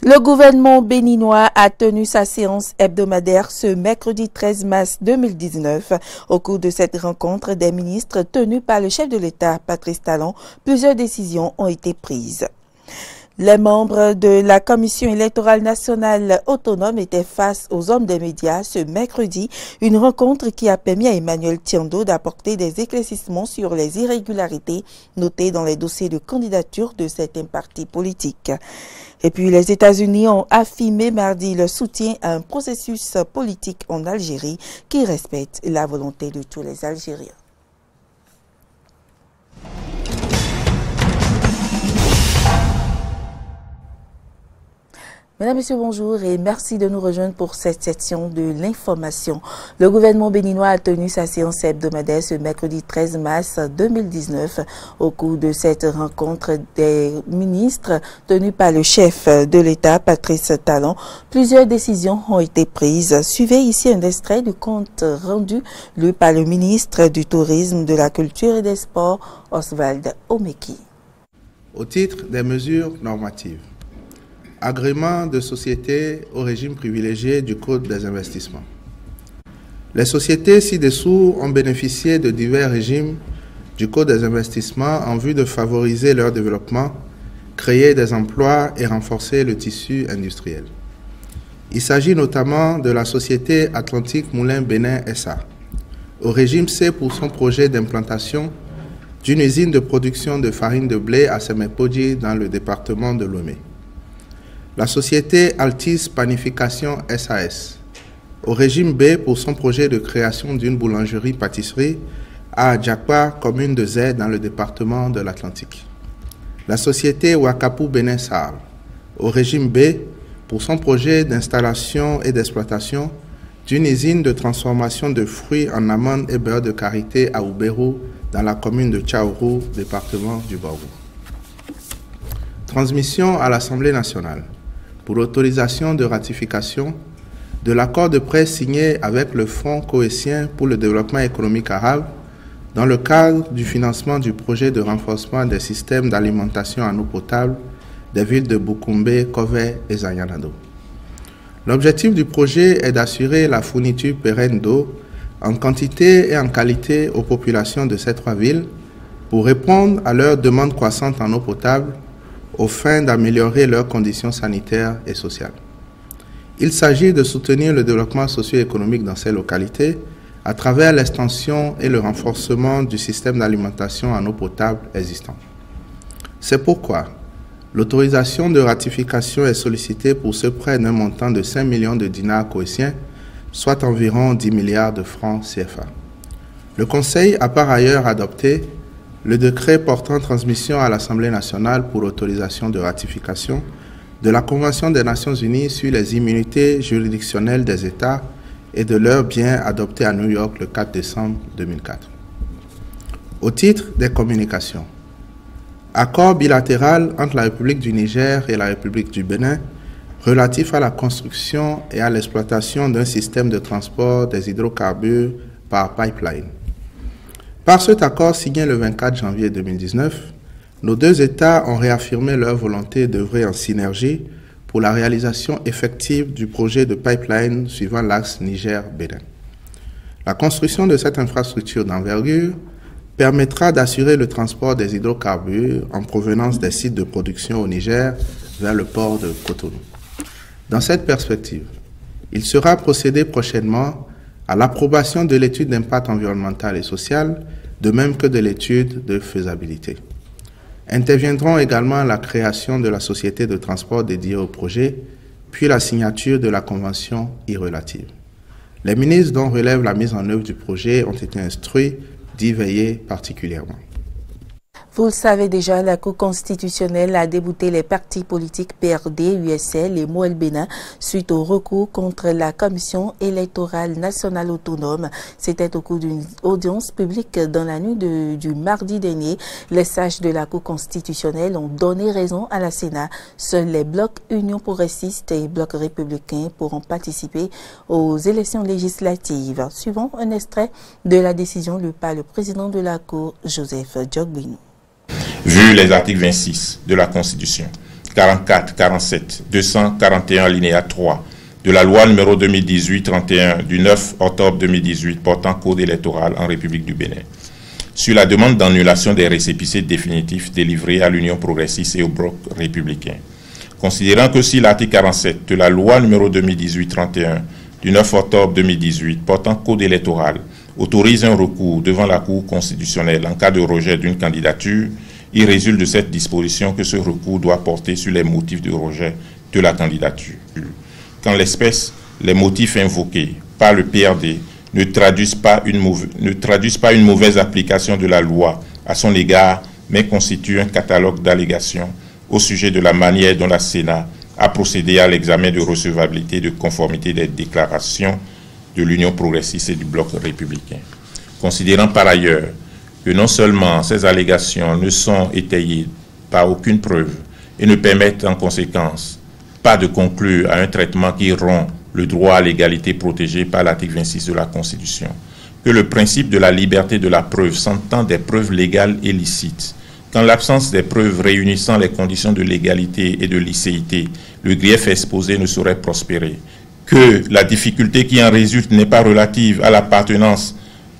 Le gouvernement béninois a tenu sa séance hebdomadaire ce mercredi 13 mars 2019. Au cours de cette rencontre des ministres tenue par le chef de l'État, Patrice Talon, plusieurs décisions ont été prises. Les membres de la Commission électorale nationale autonome étaient face aux hommes des médias ce mercredi, une rencontre qui a permis à Emmanuel Tiando d'apporter des éclaircissements sur les irrégularités notées dans les dossiers de candidature de certains partis politiques. Et puis les États-Unis ont affirmé mardi leur soutien à un processus politique en Algérie qui respecte la volonté de tous les Algériens. Mesdames, Messieurs, bonjour et merci de nous rejoindre pour cette section de l'information. Le gouvernement béninois a tenu sa séance hebdomadaire ce mercredi 13 mars 2019. Au cours de cette rencontre des ministres tenue par le chef de l'État, Patrice Talon, plusieurs décisions ont été prises. Suivez ici un extrait du compte rendu lu par le ministre du Tourisme, de la Culture et des Sports, Oswald Omeki. Au titre des mesures normatives, agrément de sociétés au régime privilégié du Code des investissements. Les sociétés ci-dessous ont bénéficié de divers régimes du Code des investissements en vue de favoriser leur développement, créer des emplois et renforcer le tissu industriel. Il s'agit notamment de la société Atlantique Moulin Bénin SA, au régime C pour son projet d'implantation d'une usine de production de farine de blé à Semepodji dans le département de Lomé. La société Altis Panification SAS, au régime B pour son projet de création d'une boulangerie-pâtisserie à Adjakpa, commune de Z dans le département de l'Atlantique. La société Wakapu Benin Sahel, au régime B pour son projet d'installation et d'exploitation d'une usine de transformation de fruits en amandes et beurre de karité à Oubérou dans la commune de Tchaourou, département du Barou. Transmission à l'Assemblée nationale pour l'autorisation de ratification de l'accord de prêt signé avec le Fonds cohésien pour le développement économique arabe dans le cadre du financement du projet de renforcement des systèmes d'alimentation en eau potable des villes de Boukoumbe, Kové et Zanyanado. L'objectif du projet est d'assurer la fourniture pérenne d'eau en quantité et en qualité aux populations de ces trois villes pour répondre à leurs demandes croissantes en eau potable aux fins d'améliorer leurs conditions sanitaires et sociales. Il s'agit de soutenir le développement socio-économique dans ces localités à travers l'extension et le renforcement du système d'alimentation en eau potable existant. C'est pourquoi l'autorisation de ratification est sollicitée pour ce prêt d'un montant de 5 millions de dinars koweïtiens, soit environ 10 milliards de francs CFA. Le Conseil a par ailleurs adopté le décret portant transmission à l'Assemblée nationale pour autorisation de ratification de la Convention des Nations unies sur les immunités juridictionnelles des États et de leurs biens adopté à New York le 4 décembre 2004. Au titre des communications, accord bilatéral entre la République du Niger et la République du Bénin relatif à la construction et à l'exploitation d'un système de transport des hydrocarbures par pipeline. Par cet accord signé le 24 janvier 2019, nos deux États ont réaffirmé leur volonté d'œuvrer en synergie pour la réalisation effective du projet de pipeline suivant l'axe Niger-Bénin. La construction de cette infrastructure d'envergure permettra d'assurer le transport des hydrocarbures en provenance des sites de production au Niger vers le port de Cotonou. Dans cette perspective, il sera procédé prochainement à l'approbation de l'étude d'impact environnemental et social, de même que de l'étude de faisabilité. Interviendront également la création de la société de transport dédiée au projet, puis la signature de la convention y relative. Les ministres dont relève la mise en œuvre du projet ont été instruits d'y veiller particulièrement. Vous le savez déjà, la Cour constitutionnelle a débouté les partis politiques PRD, USL et Moël Bénin suite au recours contre la Commission électorale nationale autonome. C'était au cours d'une audience publique dans la nuit du mardi dernier. Les sages de la Cour constitutionnelle ont donné raison à la Sénat. Seuls les blocs Union progressiste et blocs républicains pourront participer aux élections législatives. Suivons un extrait de la décision lue par le président de la Cour, Joseph Djogbinou. Vu les articles 26 de la Constitution 44, 47, 241 alinéa 3 de la loi numéro 2018-31 du 9 octobre 2018 portant code électoral en République du Bénin, sur la demande d'annulation des récépissés définitifs délivrés à l'Union progressiste et au Bloc républicain. Considérant que si l'article 47 de la loi numéro 2018-31 du 9 octobre 2018 portant code électoral autorise un recours devant la Cour constitutionnelle en cas de rejet d'une candidature, il résulte de cette disposition que ce recours doit porter sur les motifs de rejet de la candidature. Qu'en l'espèce, les motifs invoqués par le PRD ne traduisent pas une mauvaise application de la loi à son égard, mais constituent un catalogue d'allégations au sujet de la manière dont la Sénat a procédé à l'examen de recevabilité et de conformité des déclarations de l'Union progressiste et du Bloc républicain. Considérant par ailleurs que non seulement ces allégations ne sont étayées par aucune preuve et ne permettent en conséquence pas de conclure à un traitement qui rompt le droit à l'égalité protégé par l'article 26 de la Constitution, que le principe de la liberté de la preuve s'entend des preuves légales et licites, qu'en l'absence des preuves réunissant les conditions de légalité et de licéité, le grief exposé ne saurait prospérer, que la difficulté qui en résulte n'est pas relative à l'appartenance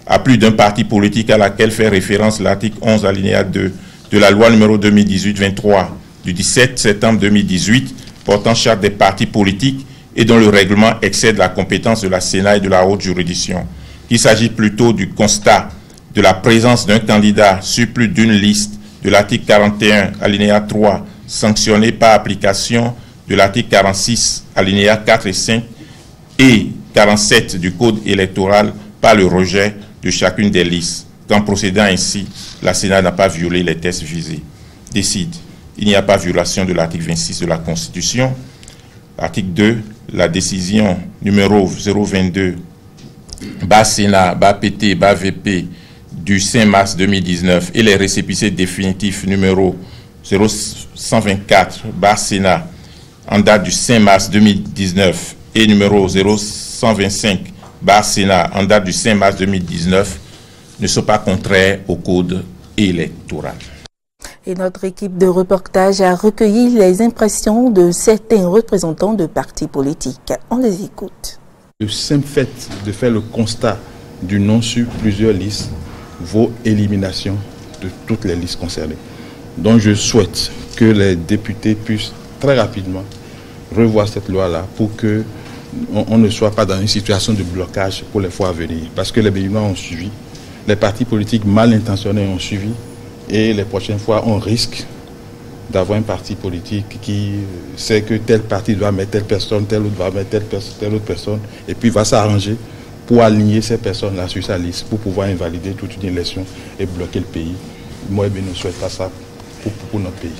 à plus d'un parti politique à laquelle fait référence l'article 11 alinéa 2 de la loi numéro 2018-23 du 17 septembre 2018 portant charte des partis politiques et dont le règlement excède la compétence de la Sénat et de la haute juridiction, qu'il s'agit plutôt du constat de la présence d'un candidat sur plus d'une liste de l'article 41 alinéa 3 sanctionné par application de l'article 46 alinéa 4 et 5 et 47 du Code électoral par le rejet de chacune des listes. Qu'en procédant ainsi, la Sénat n'a pas violé les textes visés. Décide. Il n'y a pas violation de l'article 26 de la Constitution. Article 2, la décision numéro 022 bas Sénat, bas PT, bas VP du 5 mars 2019 et les récépissés définitifs numéro 0124 bas Sénat en date du 5 mars 2019 et numéro 0125 bas Sénat en date du 5 mars 2019 ne sont pas contraires au code électoral. Et notre équipe de reportage a recueilli les impressions de certains représentants de partis politiques. On les écoute. Le simple fait de faire le constat du non sur plusieurs listes vaut élimination de toutes les listes concernées. Donc je souhaite que les députés puissent très rapidement revoir cette loi-là pour que on ne soit pas dans une situation de blocage pour les fois à venir. Parce que les Béninois ont suivi, les partis politiques mal intentionnés ont suivi, et les prochaines fois, on risque d'avoir un parti politique qui sait que tel parti doit mettre telle personne, tel autre va mettre telle autre personne, et puis va s'arranger pour aligner ces personnes-là sur sa liste, pour pouvoir invalider toute une élection et bloquer le pays. Moi, je ne souhaite pas ça pour notre pays.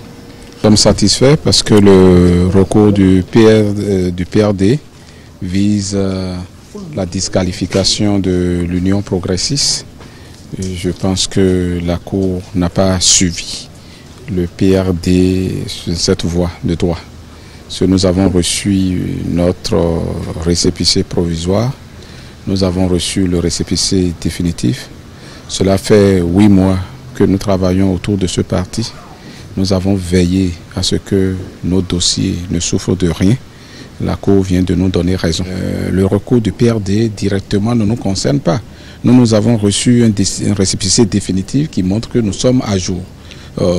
Nous sommes satisfaits parce que le recours du PRD vise la disqualification de l'Union progressiste. Je pense que la Cour n'a pas suivi le PRD sur cette voie de droit. Nous avons reçu notre récépissé provisoire, nous avons reçu le récépissé définitif. Cela fait 8 mois que nous travaillons autour de ce parti. Nous avons veillé à ce que nos dossiers ne souffrent de rien. La Cour vient de nous donner raison. Le recours du PRD directement ne nous concerne pas. Nous avons reçu un récépissé définitif qui montre que nous sommes à jour.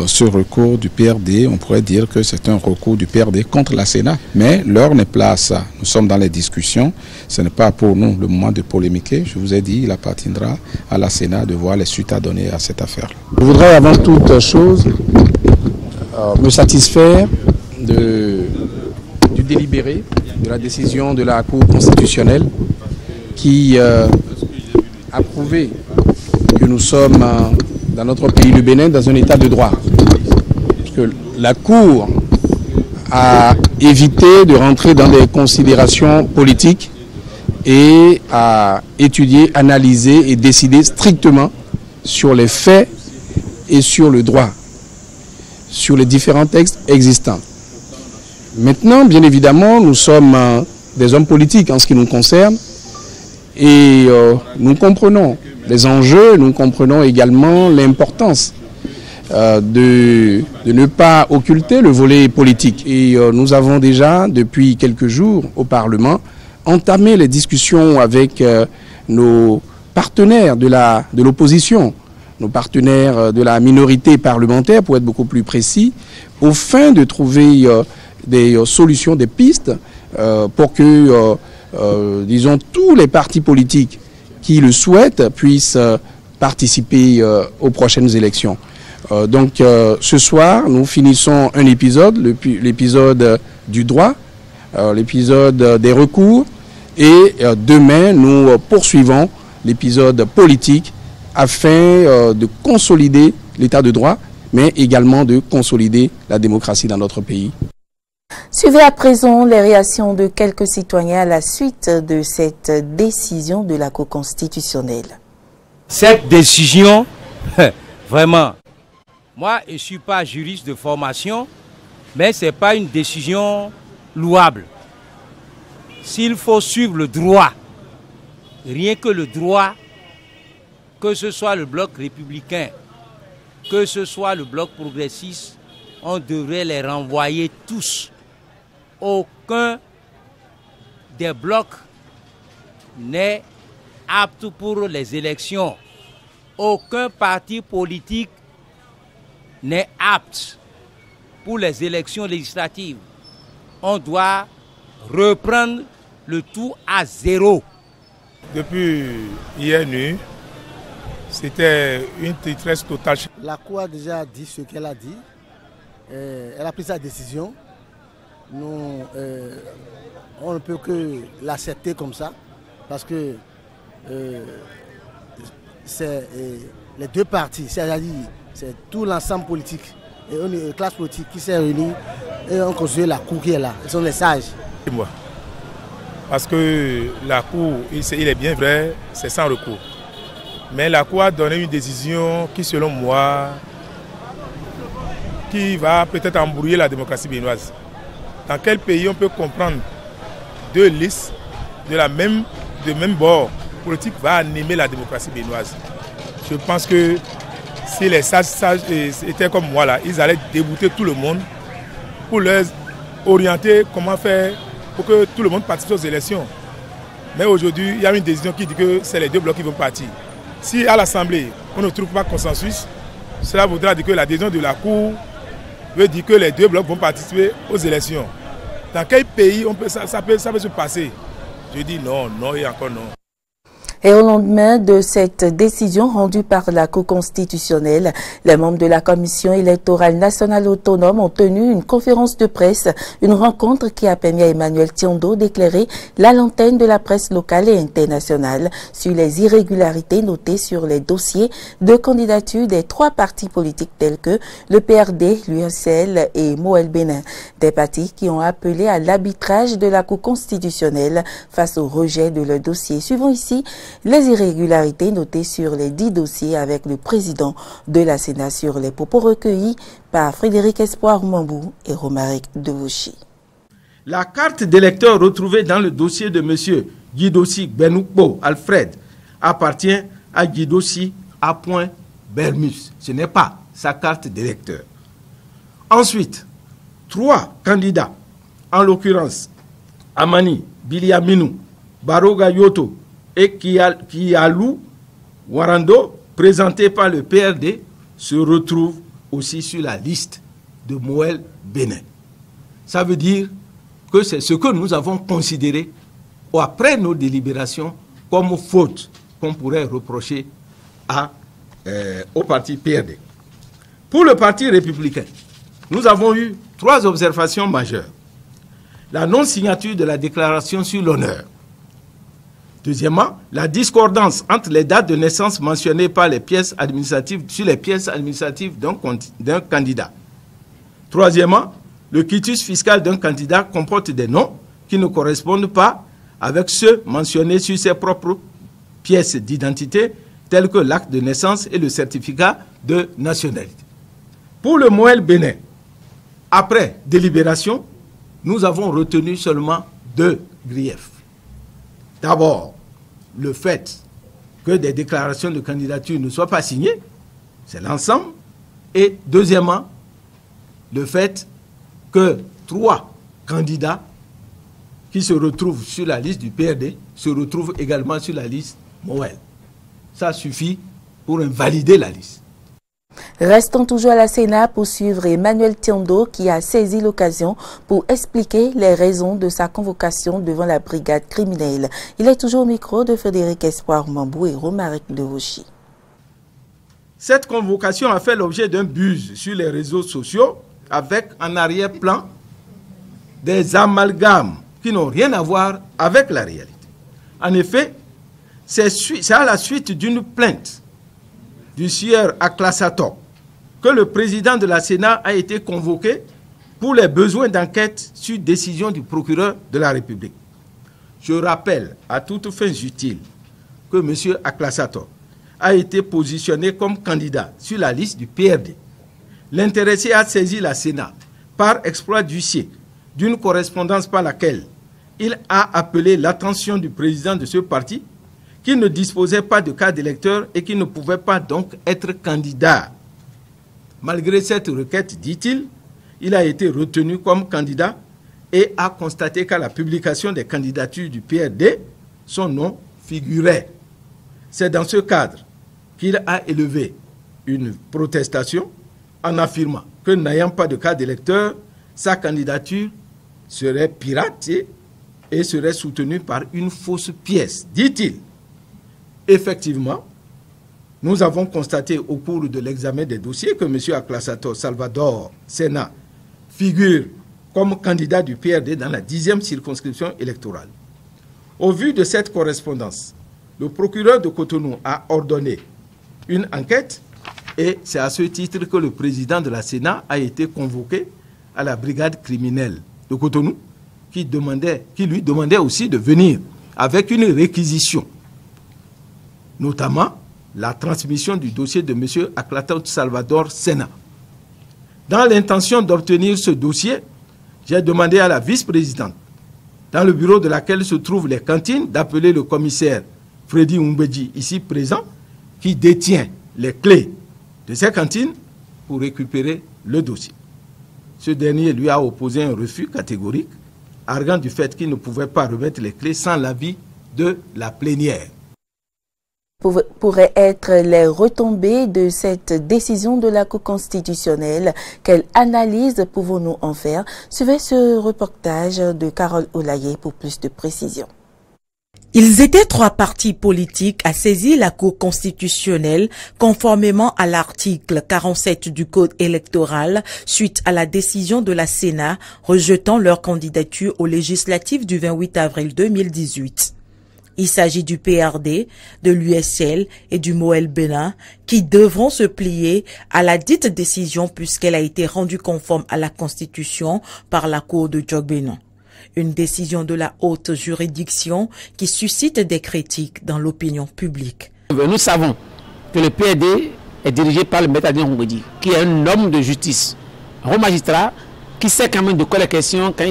Ce recours du PRD, on pourrait dire que c'est un recours du PRD contre la Sénat. Mais l'heure n'est pas à ça. Nous sommes dans les discussions. Ce n'est pas pour nous le moment de polémiquer. Je vous ai dit, il appartiendra à la Sénat de voir les suites à donner à cette affaire. Je voudrais avant toute chose me satisfaire du délibéré, de la décision de la Cour constitutionnelle qui a prouvé que nous sommes dans notre pays, le Bénin, dans un état de droit. Parce que la Cour a évité de rentrer dans des considérations politiques et a étudié, analysé et décidé strictement sur les faits et sur le droit, sur les différents textes existants. Maintenant, bien évidemment, nous sommes des hommes politiques en ce qui nous concerne et nous comprenons les enjeux, nous comprenons également l'importance de ne pas occulter le volet politique. Et nous avons déjà, depuis quelques jours au Parlement, entamé les discussions avec nos partenaires de l'opposition, nos partenaires de la minorité parlementaire, pour être beaucoup plus précis, au fin de trouver des solutions, des pistes pour que, disons, tous les partis politiques qui le souhaitent puissent participer aux prochaines élections. Donc ce soir, nous finissons un épisode, l'épisode du droit, l'épisode des recours, et demain, nous poursuivons l'épisode politique afin de consolider l'état de droit, mais également de consolider la démocratie dans notre pays. Suivez à présent les réactions de quelques citoyens à la suite de cette décision de la Cour constitutionnelle. Cette décision, vraiment, moi je ne suis pas juriste de formation, mais ce n'est pas une décision louable. S'il faut suivre le droit, rien que le droit, que ce soit le bloc républicain, que ce soit le bloc progressiste, on devrait les renvoyer tous. Aucun des blocs n'est apte pour les élections. Aucun parti politique n'est apte pour les élections législatives. On doit reprendre le tout à zéro. Depuis hier nuit, c'était une détresse totale. La Cour a déjà dit ce qu'elle a dit. Elle a pris sa décision. Nous, on ne peut que l'accepter comme ça, parce que c'est les deux partis, c'est-à-dire c'est tout l'ensemble politique et une classe politique qui s'est réunie et on construit la Cour qui est là. Ils sont les sages. Moi, parce que la Cour, il est bien vrai, c'est sans recours. Mais la Cour a donné une décision qui, selon moi, qui va peut-être embrouiller la démocratie béninoise. Dans quel pays on peut comprendre deux listes de même bord politique va animer la démocratie béninoise? Je pense que si les sages étaient comme moi là, ils allaient débouter tout le monde pour leur orienter comment faire pour que tout le monde participe aux élections. Mais aujourd'hui, il y a une décision qui dit que c'est les deux blocs qui vont partir. Si à l'Assemblée, on ne trouve pas consensus, cela voudra dire que la décision de la Cour veut dire que les deux blocs vont participer aux élections. Dans quel pays ça peut se passer? Je dis non, non et encore non. Et au lendemain de cette décision rendue par la Cour constitutionnelle, les membres de la Commission électorale nationale autonome ont tenu une conférence de presse, une rencontre qui a permis à Emmanuel Tiondo d'éclairer la lanterne de la presse locale et internationale sur les irrégularités notées sur les dossiers de candidature des trois partis politiques tels que le PRD, l'UNCL et Moël Bénin. Des partis qui ont appelé à l'arbitrage de la Cour constitutionnelle face au rejet de leur dossier. Suivons ici les irrégularités notées sur les 10 dossiers avec le président de la Sénat sur les propos recueillis par Frédéric Espoir Mambou et Romaric Devouchi. La carte d'électeur retrouvée dans le dossier de M. Guidossi Benoukbo Alfred appartient à Guidossi A. Bermus. Ce n'est pas sa carte d'électeur. Ensuite, 3 candidats, en l'occurrence Amani Biliaminou, Baroga Yoto et Kialou Warando, présentés par le PRD, se retrouvent aussi sur la liste de Moël Bénin. Ça veut dire que c'est ce que nous avons considéré, après nos délibérations, comme faute qu'on pourrait reprocher au parti PRD. Pour le parti républicain, nous avons eu 3 observations majeures. La non-signature de la déclaration sur l'honneur. Deuxièmement, la discordance entre les dates de naissance mentionnées par les pièces administratives sur les pièces administratives d'un candidat. Troisièmement, le quitus fiscal d'un candidat comporte des noms qui ne correspondent pas avec ceux mentionnés sur ses propres pièces d'identité, telles que l'acte de naissance et le certificat de nationalité. Pour le Moël Bénin, après délibération, nous avons retenu seulement 2 griefs. D'abord, le fait que des déclarations de candidature ne soient pas signées, c'est l'ensemble Et deuxièmement, le fait que 3 candidats qui se retrouvent sur la liste du PRD se retrouvent également sur la liste Moël. Ça suffit pour invalider la liste. Restons toujours à la Sénat pour suivre Emmanuel Tiondo qui a saisi l'occasion pour expliquer les raisons de sa convocation devant la brigade criminelle. Il est toujours au micro de Frédéric Espoir Mambou et Romaric Devauchy. Cette convocation a fait l'objet d'un buzz sur les réseaux sociaux avec en arrière-plan des amalgames qui n'ont rien à voir avec la réalité. En effet, c'est à la suite d'une plainte du sieur Aklassator que le président de la Sénat a été convoqué pour les besoins d'enquête sur décision du procureur de la République. Je rappelle à toutes fins utiles que M. Aklassator a été positionné comme candidat sur la liste du PRD. L'intéressé a saisi la Sénat par exploit d'huissier d'une correspondance par laquelle il a appelé l'attention du président de ce parti qui ne disposait pas de carte d'électeur et qui ne pouvait pas donc être candidat. Malgré cette requête, dit-il, il a été retenu comme candidat et a constaté qu'à la publication des candidatures du PRD, son nom figurait. C'est dans ce cadre qu'il a élevé une protestation en affirmant que n'ayant pas de carte d'électeur, sa candidature serait piratée et serait soutenue par une fausse pièce, dit-il. Effectivement, nous avons constaté au cours de l'examen des dossiers que M. Aklassator Salvador Sena figure comme candidat du PRD dans la 10e circonscription électorale. Au vu de cette correspondance, le procureur de Cotonou a ordonné une enquête et c'est à ce titre que le président de la Sénat a été convoqué à la brigade criminelle de Cotonou qui lui demandait aussi de venir avec une réquisition, notamment la transmission du dossier de M. Aklassator Salvador Sena. Dans l'intention d'obtenir ce dossier, j'ai demandé à la vice-présidente, dans le bureau de laquelle se trouvent les cantines, d'appeler le commissaire Freddy Umbedji, ici présent, qui détient les clés de ces cantines pour récupérer le dossier. Ce dernier lui a opposé un refus catégorique, arguant du fait qu'il ne pouvait pas remettre les clés sans l'avis de la plénière. Pourraient être les retombées de cette décision de la Cour constitutionnelle? Quelle analyse pouvons-nous en faire? Suivez ce reportage de Carole Olaye pour plus de précisions. Ils étaient 3 partis politiques à saisir la Cour constitutionnelle conformément à l'article 47 du Code électoral suite à la décision de la Sénat rejetant leur candidature aux législatives du 28 avril 2018. Il s'agit du PRD, de l'USL et du Moël Bénin qui devront se plier à la dite décision puisqu'elle a été rendue conforme à la Constitution par la Cour de Djogbénon. Une décision de la haute juridiction qui suscite des critiques dans l'opinion publique. Nous savons que le PRD est dirigé par le maître Adrien Roubedi, qui est un homme de justice, un magistrat qui sait quand même de quoi la question quand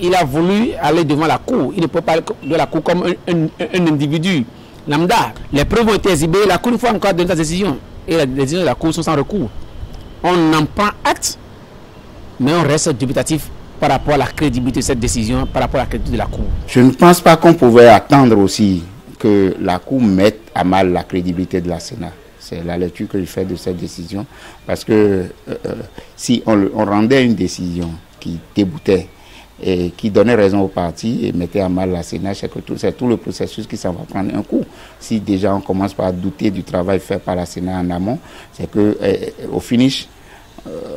il a voulu aller devant la Cour. Il ne peut pas aller de la Cour comme un individu lambda. Les preuves ont été exhibées, la Cour une fois encore donné sa décision. Et les décisions de la Cour sont sans recours. On en prend acte, mais on reste dubitatif par rapport à la crédibilité de cette décision, par rapport à la crédibilité de la Cour. Je ne pense pas qu'on pouvait attendre aussi que la Cour mette à mal la crédibilité de la Sénat. C'est la lecture que je fais de cette décision. Parce que si on rendait une décision qui déboutait et qui donnait raison au parti et mettait à mal la Sénat, c'est tout le processus qui s'en va prendre un coup. Si déjà on commence par douter du travail fait par la Sénat en amont, c'est qu'au finish,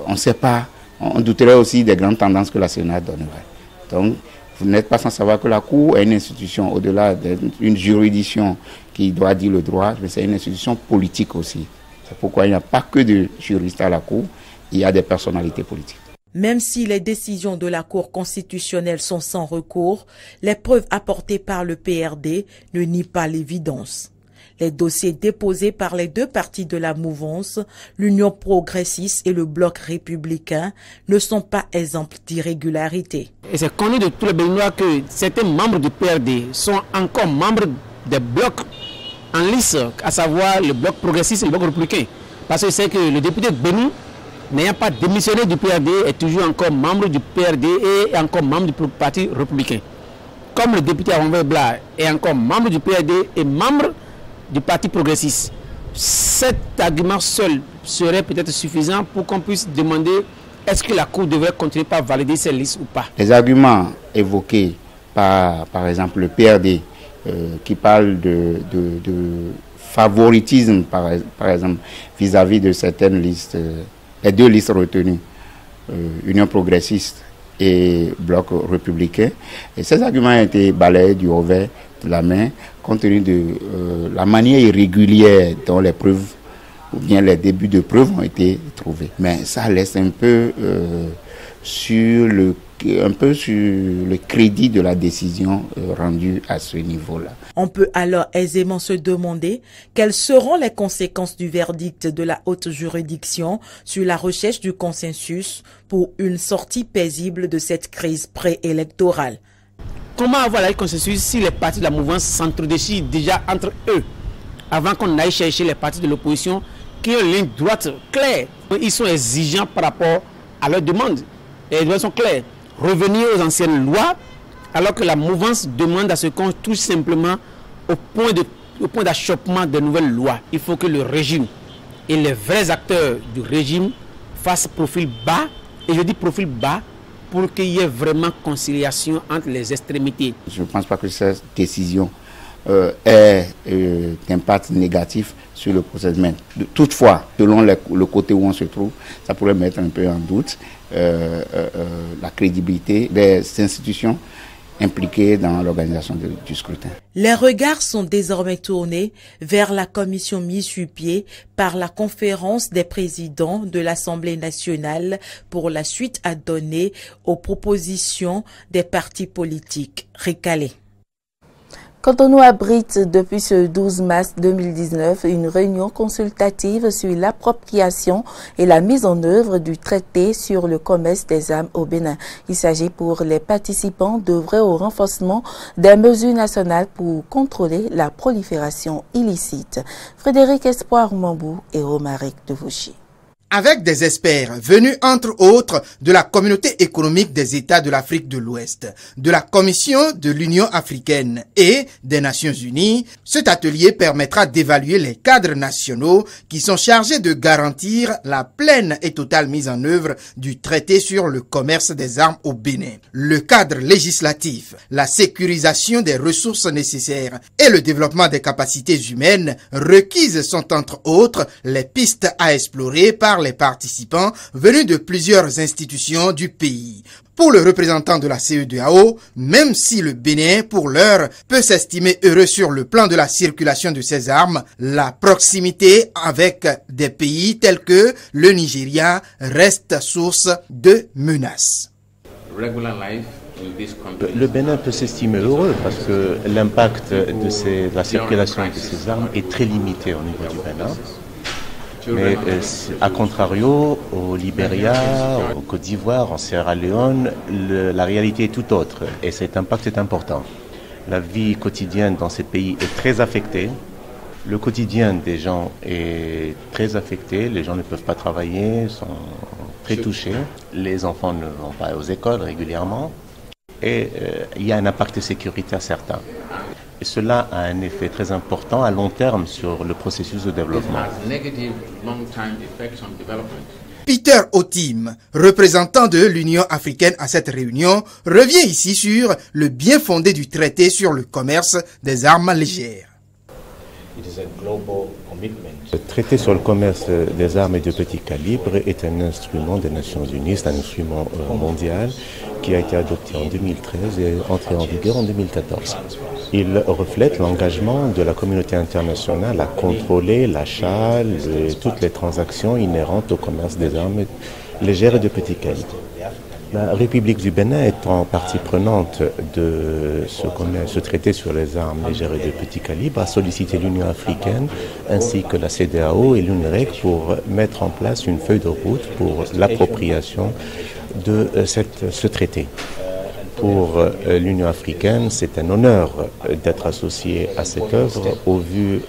on ne sait pas. On douterait aussi des grandes tendances que la Sénat donnerait. Donc, vous n'êtes pas sans savoir que la Cour est une institution, au-delà d'une juridiction qui doit dire le droit, mais c'est une institution politique aussi. C'est pourquoi il n'y a pas que de juristes à la Cour, il y a des personnalités politiques. Même si les décisions de la Cour constitutionnelle sont sans recours, les preuves apportées par le PRD ne nient pas l'évidence. Les dossiers déposés par les 2 partis de la mouvance, l'Union progressiste et le Bloc républicain, ne sont pas exemples d'irrégularité. Et c'est connu de tous les Béninois que certains membres du PRD sont encore membres des blocs en lice, à savoir le Bloc progressiste et le Bloc républicain. Parce que c'est que le député Benou, n'ayant pas démissionné du PRD, est toujours encore membre du PRD et encore membre du Parti républicain. Comme le député Aronver Bla est encore membre du PRD et membre du Parti progressiste. Cet argument seul serait peut-être suffisant pour qu'on puisse demander est-ce que la Cour devrait continuer par valider ces listes ou pas. Les arguments évoqués par exemple, le PRD qui parle de favoritisme, par exemple, vis-à-vis de certaines listes, les deux listes retenues, Union progressiste et Bloc républicain. Et ces arguments ont été balayés du revers de la main, compte tenu de la manière irrégulière dont les preuves, ou bien les débuts de preuves ont été trouvés. Mais ça laisse un peu sur le crédit de la décision rendue à ce niveau-là. On peut alors aisément se demander quelles seront les conséquences du verdict de la haute juridiction sur la recherche du consensus pour une sortie paisible de cette crise préélectorale. Comment avoir le consensus si les partis de la mouvance s'entredéchirent déjà entre eux avant qu'on aille chercher les partis de l'opposition qui ont une ligne droite claire? Ils sont exigeants par rapport à leurs demandes. Et les demandes sont claires. Revenir aux anciennes lois, alors que la mouvance demande à ce qu'on touche simplement au point d'achoppement de nouvelles lois. Il faut que le régime et les vrais acteurs du régime fassent profil bas, et je dis profil bas, pour qu'il y ait vraiment conciliation entre les extrémités. Je ne pense pas que cette décision ait d'impact négatif sur le processus. Toutefois, selon le côté où on se trouve, ça pourrait mettre un peu en doute la crédibilité des institutions impliquées dans l'organisation du scrutin. Les regards sont désormais tournés vers la commission mise sur pied par la conférence des présidents de l'Assemblée nationale pour la suite à donner aux propositions des partis politiques recalés. Cotonou abrite depuis ce 12 mars 2019 une réunion consultative sur l'appropriation et la mise en œuvre du traité sur le commerce des armes au Bénin. Il s'agit pour les participants d'œuvrer au renforcement des mesures nationales pour contrôler la prolifération illicite. Frédéric Espoir Mambou et Romaric Devouchi. Avec des experts venus entre autres de la communauté économique des États de l'Afrique de l'Ouest, de la Commission de l'Union africaine et des Nations unies, cet atelier permettra d'évaluer les cadres nationaux qui sont chargés de garantir la pleine et totale mise en œuvre du traité sur le commerce des armes au Bénin. Le cadre législatif, la sécurisation des ressources nécessaires et le développement des capacités humaines requises sont entre autres les pistes à explorer par les participants venus de plusieurs institutions du pays. Pour le représentant de la CEDEAO, même si le Bénin, pour l'heure, peut s'estimer heureux sur le plan de la circulation de ses armes, la proximité avec des pays tels que le Nigeria reste source de menaces. Le Bénin peut s'estimer heureux parce que l'impact de la circulation de ces armes est très limité au niveau du Bénin. Mais à contrario, au Libéria, au Côte d'Ivoire, en Sierra Leone, la réalité est tout autre et cet impact est important. La vie quotidienne dans ces pays est très affectée. Le quotidien des gens est très affecté. Les gens ne peuvent pas travailler, sont très touchés. Les enfants ne vont pas aux écoles régulièrement. Et il y a un impact sécuritaire certain. Et cela a un effet très important à long terme sur le processus de développement. Peter Otim, représentant de l'Union africaine à cette réunion, revient ici sur le bien fondé du traité sur le commerce des armes légères. Le traité sur le commerce des armes et de petit calibre est un instrument des Nations Unies, c'est un instrument mondial qui a été adopté en 2013 et entré en vigueur en 2014. Il reflète l'engagement de la communauté internationale à contrôler l'achat et toutes les transactions inhérentes au commerce des armes légères et de petit calibre. La République du Bénin étant partie prenante de ce traité sur les armes légères et de petit calibre a sollicité l'Union africaine ainsi que la CEDEAO et l'UNREC pour mettre en place une feuille de route pour l'appropriation de ce traité. Pour l'Union africaine, c'est un honneur d'être associé à cette œuvre au vu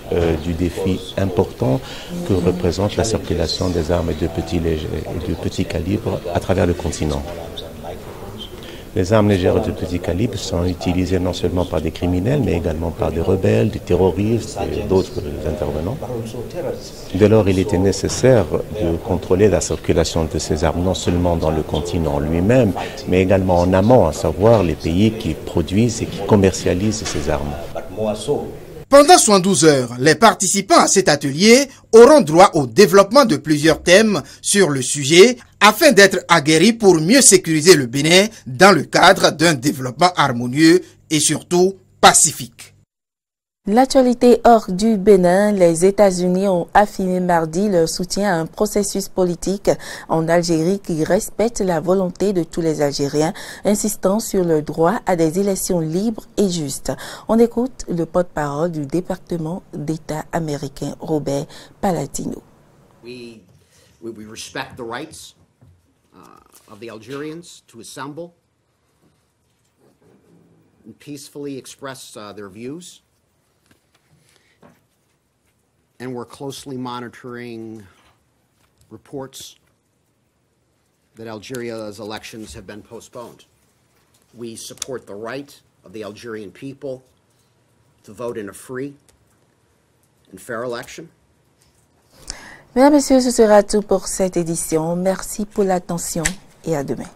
du défi important que représente la circulation des armes de petit calibre à travers le continent. Les armes légères de petit calibre sont utilisées non seulement par des criminels, mais également par des rebelles, des terroristes et d'autres intervenants. Dès lors, il était nécessaire de contrôler la circulation de ces armes, non seulement dans le continent lui-même, mais également en amont, à savoir les pays qui produisent et qui commercialisent ces armes. Pendant 72 heures, les participants à cet atelier auront droit au développement de plusieurs thèmes sur le sujet afin d'être aguerris pour mieux sécuriser le Bénin dans le cadre d'un développement harmonieux et surtout pacifique. L'actualité hors du Bénin, les États-Unis ont affirmé mardi leur soutien à un processus politique en Algérie qui respecte la volonté de tous les Algériens, insistant sur le droit à des élections libres et justes. On écoute le porte-parole du département d'État américain, Robert Paladino. We respect the rights of the Algerians to assemble and peacefully express their views. And we're closely monitoring reports that Algeria's elections have been postponed. We support the right of the Algerian people to vote in a free and fair election. Mesdames et messieurs, ce sera tout pour cette édition. Merci pour l'attention et à demain.